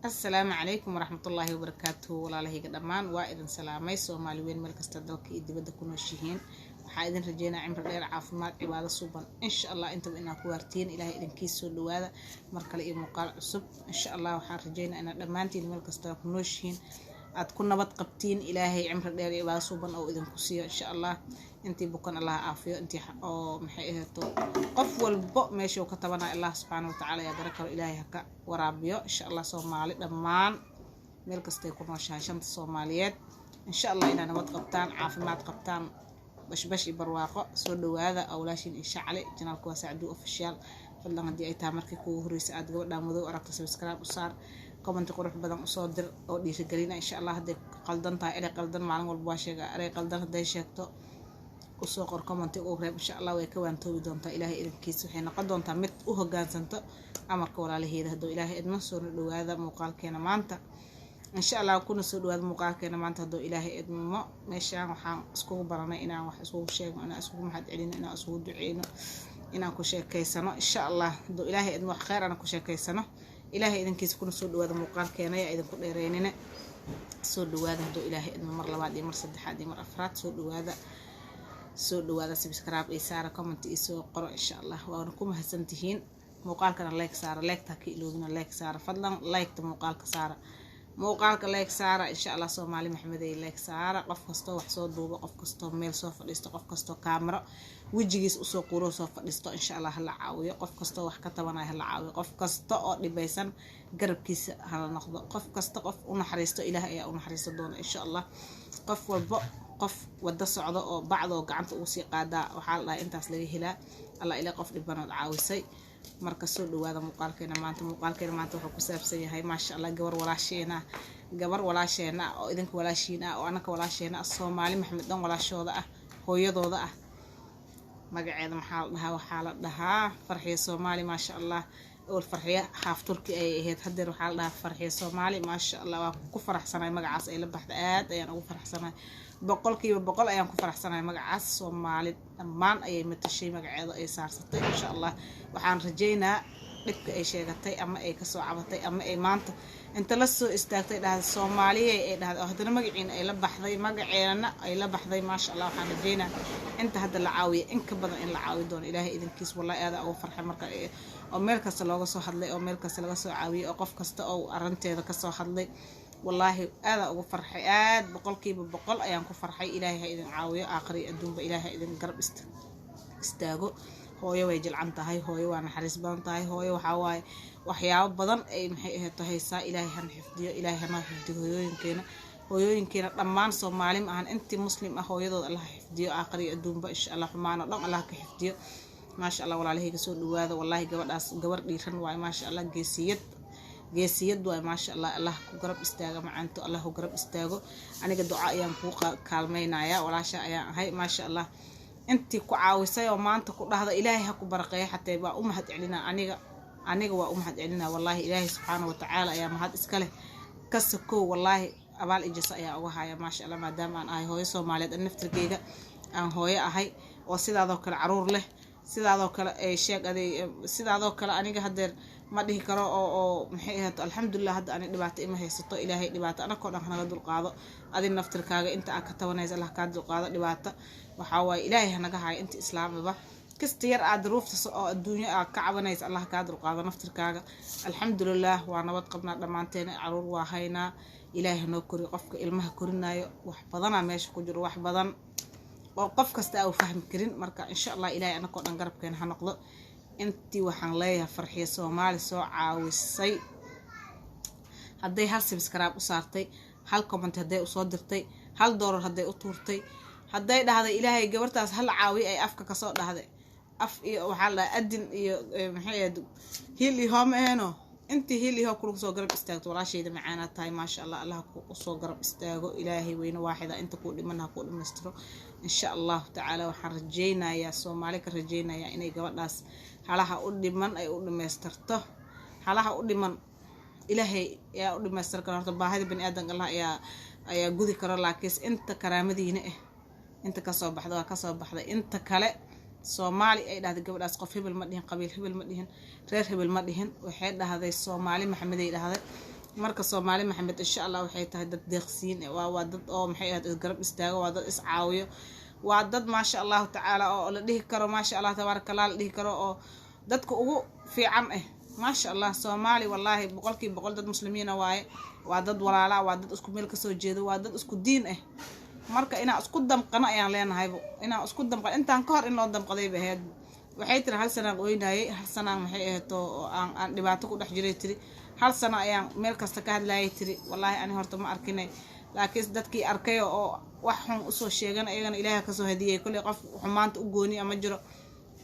السلام عليكم ورحمة الله وبركاته ولا له قدمان وإذن سلامي سومالي وين ملك استدلك إدي بدك كنوشيهين وحايدن رجينا عمر غير عافمات عبادة صوبا إن شاء الله أنتم إنا كوارتين إلهي إذن كيسو لواذا مركل إيه مقال عصب إن شاء الله وحان رجينا إنا دمانتين ملك استدلك كنوشيهين أتكون نبات قبتين إلهي عمر غير عبادة صوبا أو إذن كسيو إن شاء الله أنتي بكون الله عافية أنتي أو محيئهتو قف والبؤ ماشي وكتبنا الله سبحانه وتعالى يا بركة إلهي هكا ورابيو إن شاء الله سومالي دمان مeel kasta ku nooshahay shanta Soomaaliyeed insha Allah inaan nabad qabtaan caafimaad qabtaan bash barwaaqo soo dhawaada awlaashin insha Allah channelka waa Saacadu official fadlan hadii ay tahay markii kugu horeysay aad gabadha madow aragto subscribe u saar comment qurux badan u soo dir oo dhiirigelina insha Allah hadii qaldan tahay inay qaldan maalin walba waa sheega aray qaldan haday sheegto u soo qor comment oo reeb insha Allah way ka waantoobi doontaa Ilaahay idinkiisa waxay noqon doontaa mid u hoggaansanto amarka walaalaheeda hadoo Ilaahay idin soo dhawaada muuqaalkeena maanta إن شاء الله كنا سود وهذا مقالك أنا ما انتهدوا إلهي إدمه ماشي أنا وحان أسكوه برنا إنا وح أسكوه شيء وأنا أسكوه محد علينا إنا أسكوه دعينا إنا كشيء كيسنا إن شاء الله دو إلهي إدمه خير أنا كشيء كيسنا إلهي إذا كيس كنا سود وهذا مقالك أنا يا إذا كنا ريننا سود وهذا دو إلهي إدمه مرة بعد مرة صدق حد مرة أفراد سود وهذا سبسكرايب إيسارة كومنت إيسو قرأ إن شاء الله وأنكم هسنتهين مقالك أنا لايك سارة لايك تاكي لوجنا لايك سارة فضلا لايك مقالك سارة muuqaalka like saara insha Allah Soomaali Maxamed ay like saara qof kasto wax soo duubo qof kasto meel soo fadhiisto qof kasto kaamiro wajigiis u soo qoro soo fadhiisto insha Allah la caawiyo qof kasto wax ka tabanay la caawiyo qof kasto oo dhibaysan garabkiisa hala noqdo qof kasto qof u naxariisto Ilaahay ayaa u naxariisto doona insha Allah qof walba qof wada socdo oo bacdo gacanta ugu sii qaada waxa la intaas laga helaa Allah ilaa qof dhibanaad caawisay marka soo dhawaada muuqaalkeena maanta wuxuu ku saabsan yahay maasha Allah gabar walaasheena oo idinka walaashiina oo anaka walaasheena Soomaali Maxamed dan walaashooda ah hooyadooda ah magaceeda waxaa la dhahaa Farxiyo Soomaali maasha Allah oo Farxiyo xaaf Turki ay ahayd hadeer waxaa la dhahaa Farxiyo Soomaali maasha Allah waa ku faraxsanahay magacaas ay la baxday aad ayaan ugu faraxsanahay boqolkiiba boqol ayaan ku faraxsanahay magacaas Soomaali dhammaan ayay matashay magaceeda ay saarsatay insha Allah waxaan rajeynaa dhibka ay sheegatay ama ay ka soo cabatay ama ay maanta inta la soo istaagtay dhahay Soomaaliye ay dhahay hadana magaciina ay la baxday magaceena ay la baxday maasha Allah waxaan rajeynaa inta hadda la caawiyo in ka badan in la caawiyo doono Ilaahay idinkiis wallahi aad ugu farxay marka oo meel kasta looga soo hadlay oo meel kasta laga soo caawiyo oo qof kasta oo arinteeda ka soo hadlay والله هذا أبو فرحي بقول كيف بقول أيام كفرحي إلهي إذن عاوية آخري الدنيا بإلهي إذن قرب استاجو هو يوجل عن تهاي هو وأنا حريص بان تهاي هو وحواي وحياة بدن أي محيه تهاي سا إلهي هنحفظيه إلهي هنحفظيه هو يمكن لما صومالي عن أنت مسلم أهو يضل الله حفظيه آخري الدنيا بإن شاء الله معنا الله الله كحفظيه ما شاء الله ولا عليه كسود وهذا والله جبر ديرن واي ما شاء الله geesiyad way ma sha Allah Allah ku garab istaaga macaanto Allah ku garab istaago aniga ducaa ayaan ku kaalmeynaya walaasha ayaan ahay ma sha Allah intii ku caawisay oo maanta ku dhahdo Ilaahay ha ku barqeeyo xatay baa u mahad celina aniga waa u mahad celina wallahi Ilaahay subhanahu wa ta'ala ayaa mahad iska leh kasako wallahi abaal ijasa ayaa uga haya ma sha Allah maadaama aan ahay hooyo Soomaaliyeed naftirkeyga aan hooyo ahay oo sidaadoo kale caruur leh sidaadoo kale ay sheegaday sidaadoo kale aniga hadeer ma dhihi karo oo maxay ahayd alxamdulillah hadda aan dhibaato ima haysato Ilaahay dhibaato ana ko dhan naga dulqaado adin naftirkaaga inta aad ka tabanaysa Allah ka dulqaado dhibaato waxa way Ilaahay naga haay inta islaamaba kasta yar aad ruufta oo adduunyo aad ka cabanaysa Allah ka dulqaado naftirkaaga alxamdulillah waa nabad qabnaa dhamaanteen caruur waa haynaa Ilaahay noo kori qofka ilmaha korinayo wax badan meesha ku jiro wax badan oo qof kasta uu fahmi karin marka insha Allah Ilaahay ana ko dhan garabkeen ha noqdo intii waxaan leeyahay Farxiyo Soomaali soo caawisay haday hal subscribe u saartay hal comment haday u soo dirtay hal doolar haday u tuurtay haday dhahday Ilaahay gabartaas hal caawi ay afka ka soo dhahday af iyo waxa la adin iyo maxay hil iyo homeeno intii hil iyo kulu soo garab istaagto walaashayda macaana tahay ma sha Allah Allah ku soo garab istaago Ilaahay weyna waaxida inta ku dhiman ha ku dhimastiro insha Allah ta'ala waxaan rajeynayaa Soomaali ka rajeynayaa inay gabadhaas halaha u dhiman ay u dhimeystirto halaha u dhiman Ilaahay yaa u dhimeystir karo baahida bani aadan Allah ayaa gudi karo laakiin inta karaamadiina inta ka soo baxday inta kale Soomaali ay dhahday gabadhaas qof hebel ma dhihin qabiil hebel ma dhihin reer hebel ma dhihin waxay dhahday Soomaali Maxamed ay dhahday marka Soomaali Maxamed insha Allah waxay tahay dad deeqsiin waa dad oo maxay ahayd garab istaago waa dad is caawiyo waa dad ma sha Allah taala oo la dhihi karo ma sha Allah tabarakallah la dhihi karo oo dadka ugu fiican ma sha Allah Soomaali wallahi boqolkiiba boqol dad muslimiina waaye waa dad walaala waa dad isku meel ka soo jeedo waa dad isku diin marka ina isku damqano ayaan leenahay ina isku damqan intaan ka hor in loo damqaday baheed waxay tiri hal sana ooynaayay hal sana maxay ahato aan dhibaato ku dhex jiray tiri hal sana ayaan meel kasta ka hadlaayay tiri wallahi ani horta ma arkinay laakiin dadkii arkay oo wax xun u soo sheegan ayagana Ilaahay ka soo hadiyay kulli qof xumaanta u gooni ama jiro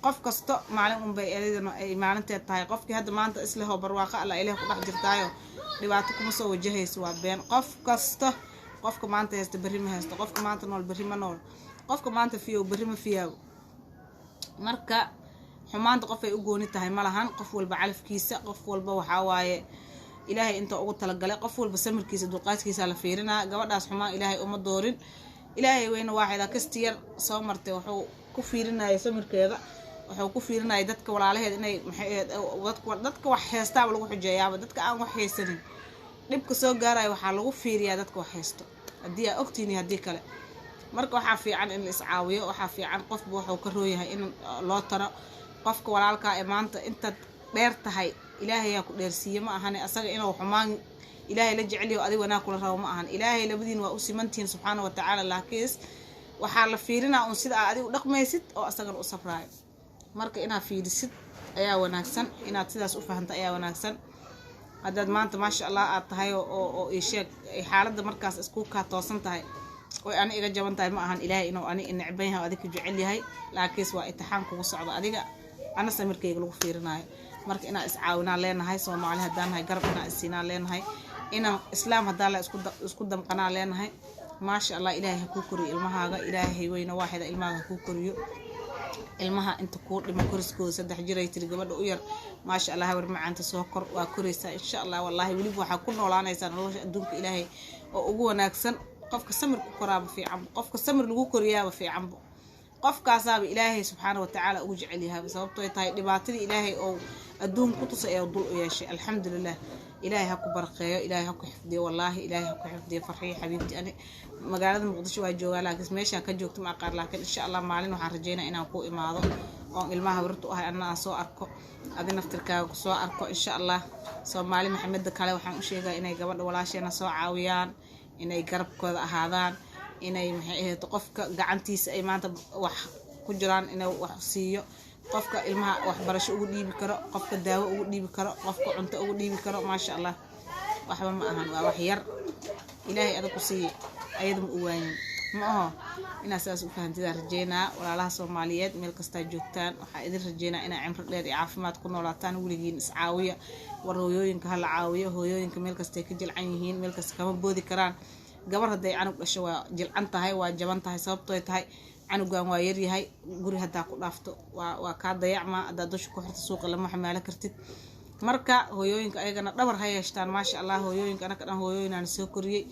qof kasto maalin un bay eedana ay maalinteed tahay qofkii hadda maanta isla hoo barwaaqo alla Ilaahay ku dhex jirtaayo dhibaato kuma soo wajahayso waa been qof kasto qofka maanta haysta bari ma haysto qofka maanta nool bari ma nool qofka maanta fiyo bari ma fiyo marka xumaanta qof ay u gooni tahay malahan qof walba calafkiisa qof walba waxa waaye Ilaahay inta ugu tala galay qof walba samirkiisa dulqaadkiisa la fiirina gabadhaas xumaan Ilaahay uma doorin Ilaahay weyna waaxida kastiyar soo martay wuxuu ku fiirinayay samirkeeda wuxuu ku fiirinayay dadka walaalaheed inay maxay dadka wax heestaa lagu xujeeyaa dadka aan wax heesanin dhibka soo gaaray waxa lagu fiiriyaa dadka wax heesto hadii ay ogtiini hadii kale marka waxa fiican in la is caawiyo waxa fiican qofba wuxuu ka rooyahay in loo taro qofka walaalka ee maanta inta dheer tahay Ilaahay yaa ku dheersiiyay ma ahan asaga inuu xumaan Ilaahay la jeceliyo adiga wanaag kula rabo ma ahan Ilaahay labadiin waa u simantiin subhanahu wa ta'ala laakiin waxa la fiirinaa un sida adigu dhaqmaysid oo asagana u safraay marka inaad fiirisid ayaa wanaagsan inaad sidaas u fahantaa ayaa wanaagsan haddaad maanta ma sha Allah aad tahay oo sheeg xaaladda markaas isku ka toosan tahay oo ani iga jaban tahay ma ahan Ilaahay inuu ani necban yahay adiga jecel yahay laakiin waa imtixaan kugu socdo adiga ana samirkayga lagu fiirinayo marka ina is caawinaa leenahay Soomaali hadaan nahay garab ina siinaa leenahay ina islaam hadaa la isku damqanaa leenahay ma sha Allah Ilaahay ku koriyo ilmahaaga Ilaahay weyna waaxida ilmaha ku koriyo ilmaha inta ku dhimo koriskooda 3 jir ay tiri gabadha u yar ma sha Allah war macaanta soo kor waa koraysa insha Allah wallahi wali waxa ku noolaanaysa nolosha adduunka Ilaahay oo ugu wanaagsan qofka samir ku koraaba fiican qofka samir lagu koriyaaba fiican qofkaasaaba Ilaahay subhanahu wa ta'ala ugu jecel yahay sababtoo ay tahay dhibaatada Ilaahay oo adduunka ku tusay ee dul u yeeshay alxamdulillah Ilaahay ha ku barqeeyo Ilaahay ha ku xifdiyo wallahi Ilaahay ha ku xifdiyo farxiyo xabiibti ani magaalada Muqdisho waa joogaa laakiin meesha ka joogto ma aqaan laakiin insha Allah maalin waxaan rajeynayaa inaan ku imaado oo ilmaha wartu ahay anna soo arko adi naftirkaaga ku soo arko insha Allah Soomaali Maxamed kale waxaan u sheegaa inay gabadha walaasheena soo caawiyaan inay garabkooda ahaadaan inay maxay ahayd qofka gacantiisa ay maanta wax ku jiraan inay wax siiyo qofka ilmaha wax barasho ugu dhiibi karo qofka daawo ugu dhiibi karo qofka cunto ugu dhiibi karo ma sha Allah waxba ma ahan waa wax yar Ilaahay adigu sii ayadum u waayin ma aha ina saas u fahantidaa rajeynaa walaalaha Soomaaliyeed meel kasta joogtaan waxa idin rajeynaa ina cimri dheer iyo caafimaad ku noolaataan wiligiin is caawiya war hooyooyinka hala caawiyo hooyooyinka meel kasta ay ka jilcan yihiin meel kasta kama boodi karaan gabar haday canug dhasho waa jilcan tahay waa jaban tahay sababtoo ay tahay canugan waa yar yahay guri hadaa ku dhaafto waa ka dayacma hadaa dusha ku xirto suuqa lama xamaalo kartid marka hooyooyinka ayagana dhabar ha yeeshtaan ma sha Allah hooyooyinka anaka dhan hooyooyinaan soo koriyay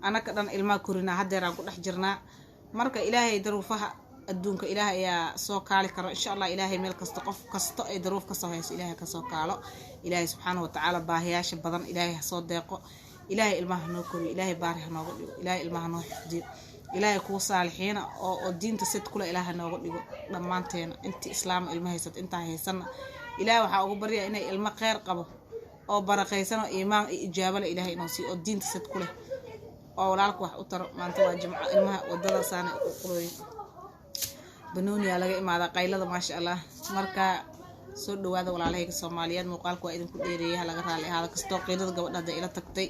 anaka dhan ilma korina hadeer aan ku dhex jirnaa marka Ilaahay daruufaha adduunka Ilaahay ayaa soo kaali karo insha Allah Ilaahay meel kasta qof kasta ay daruuf ka soo hayso Ilaahay ka soo kaalo Ilaahay subhanahu wa ta'ala baahiyaasha badan Ilaahay soo deeqo Ilaahay ilmaha noo koriyo Ilaahay baariha nooga dhigo Ilaahay ilmaha noo xifdiyo Ilaahay ku saalixiina oo diinta sid kula Ilaahay nooga dhigo dhamaanteena intii islaam ilmaha haysat inta haysana Ilaahay waxa ugu bariyaa inay ilmo khayr qabo oo barakaysan oo iimaan iyo ijaaba leh Ilaahay inoo sii oo diinta sid kula oo walaalku wax u taro maanta waa jimco ilmaha wadada saana u qulooy banooniya laga imaada qaylada ma sha Allah marka soo dhawaada walaalahayga Soomaaliyeed muuqaalku waa idin ku dheereeyay laga raali ahaada kasto qiirada gabadha ila tagtay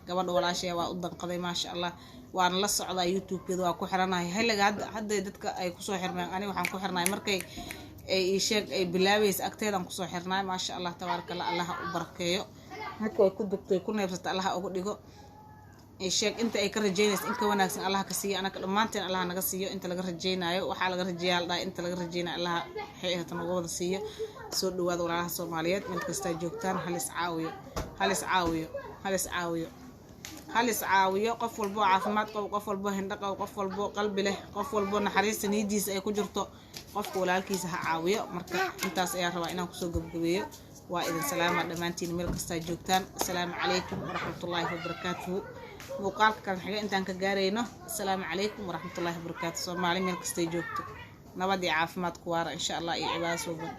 gabadha walaashay waa u danqaday ma sha Allah waan la socdaa YouTube-keeda waa ku xiranahay heliga hadda dadka ay ku soo xirmaan ani waxaan ku xirnaay markay ay sheeg ay bilaabeys agteedan ku soo xirnaay ma sha Allah tabaarakallah Allah u barakeeyo marka ay ku dugtay ku neefsata Allah ugu dhigo sheeg inta ay ka rajeynayso in ka wanaagsan Allah ka siiyo anaka dhamaanteen Allah naga siiyo inta laga rajeynayo waxa laga rajeeyaa inta laga rajeynayo Allah hay'atan ugu wada siiyo soo dhawaada walaalaha Soomaaliyeed meel kasta joogtaan halis caawiyo qof walbo caafimaad qabo qof walbo hindho qabo qof walbo qalbi leh qof walbo naxariista niyadiisa ay ku jirto qofka walaalkiisa ha caawiyo marka intaas ayaa rabaa inaan ku soo gabagabeeyo وإذن سلامة دمانتين ملك استاجوكتان السلام عليكم ورحمة الله وبركاته وقالك كان حاجة أنت أنك جارينه السلام عليكم ورحمة الله وبركاته صومالي ملك استاجوكتو نبدي عافمات كوارا إن شاء الله إيه عباس وبن